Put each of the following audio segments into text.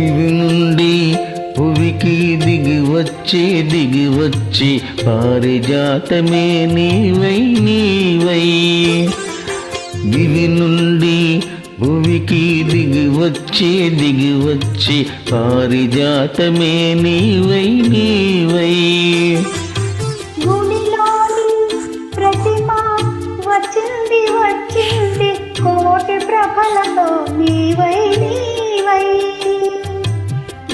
దివి నుండి భువికి దిగి వచ్చి పారిజాతమే నీవై నీవై. దివి నుండి భువికి దిగి వచ్చి పారిజాతమే నీవై నీవై. వచ్చింది కోటి ప్రభలతో నీవై నీవై.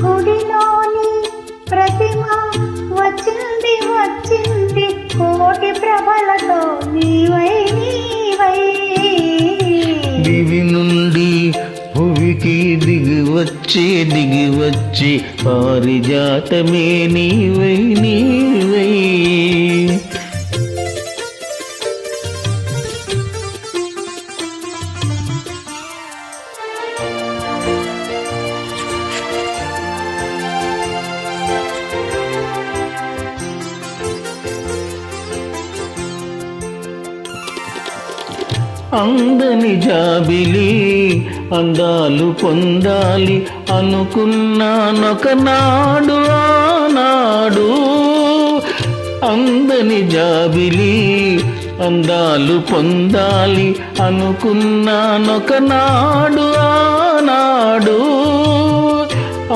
గుడిలోని ప్రతిమ వచ్చింది కోటి ప్రభలతో నీవై నీవై. దివి నుండి భువికి దిగి వచ్చి పారిజాతమే నీవై నీవై. అందని జాబిలి అందాలు పొందాలి అనుకున్నానొకనాడు ఆనాడు. అందని జాబిలి అందాలు పొందాలి అనుకున్నానొకనాడు ఆనాడు.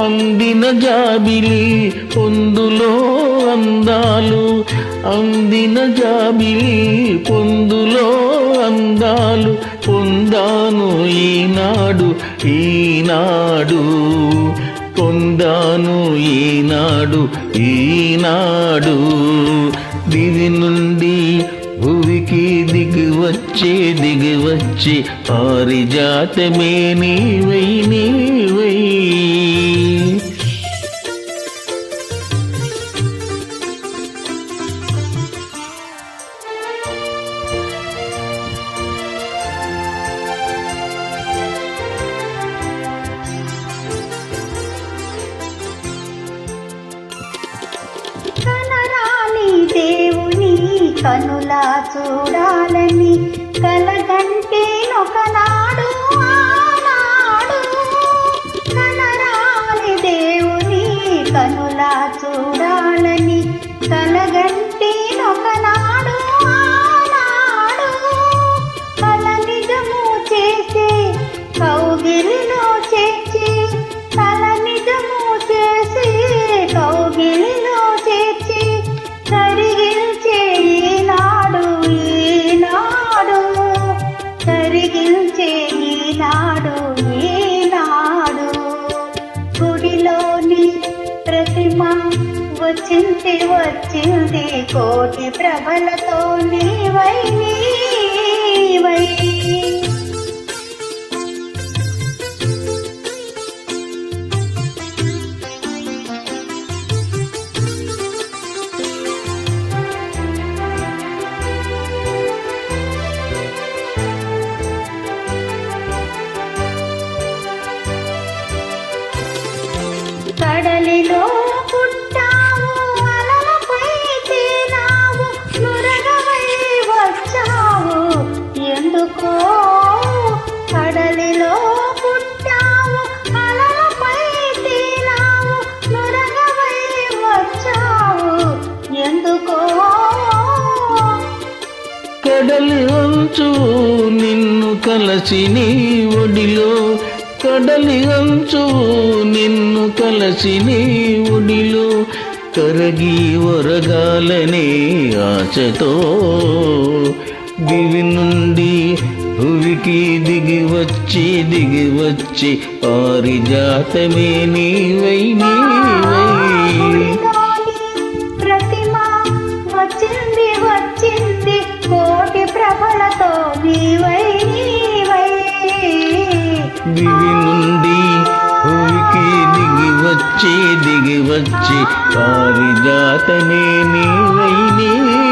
అందిన జాబిలి పొందులో అందాలు, అందిన జాబిలి పొందులో అందాలు పొందాను ఈనాడు పొందాను ఈనాడు. దివి నుండి భువికి దిగి వచ్చి పారిజాతమే నీవై నీవై. దేవుని కనులా చూడాలని కలగంటే ఒకనాడు ఆనాడు. కనరాని దేవుని కనులా చూడాలని కలగంటే ఒకనాడు ఆనాడు. కల నిజము చేసి కౌగిలిలో చేర్చి, కల నిజము చేసి కౌగిలిలో చేర్చి కరిగించే ఈనాడు గుడిలోని ప్రతిమ వచ్చింది కోటి ప్రభలతో నీవై నీవై. కడలిలో పుట్టావు అలలపై తేలావు నురగవై వచ్చావు ఎందుకో. కడలిలో పుట్టావు అలలపై తేలావు నురగవై వచ్చావు ఎందుకో. కడలి అంచు నిన్ను కలసి నీ ఒడిలో, కడలి అంచు నిన్ను కలసి నీ ఒడిలో కరగి ఒరగాలనే ఆశతో. దివి నుండి భువికి దిగి వచ్చి పారిజాతమే నీవై నీవై. ప్రతిమ వచ్చింది కోటి ప్రభలతో నీవై నీవై. దివి నుండి భువికి దిగి వచ్చి పారిజాతమే నీవై నీవై.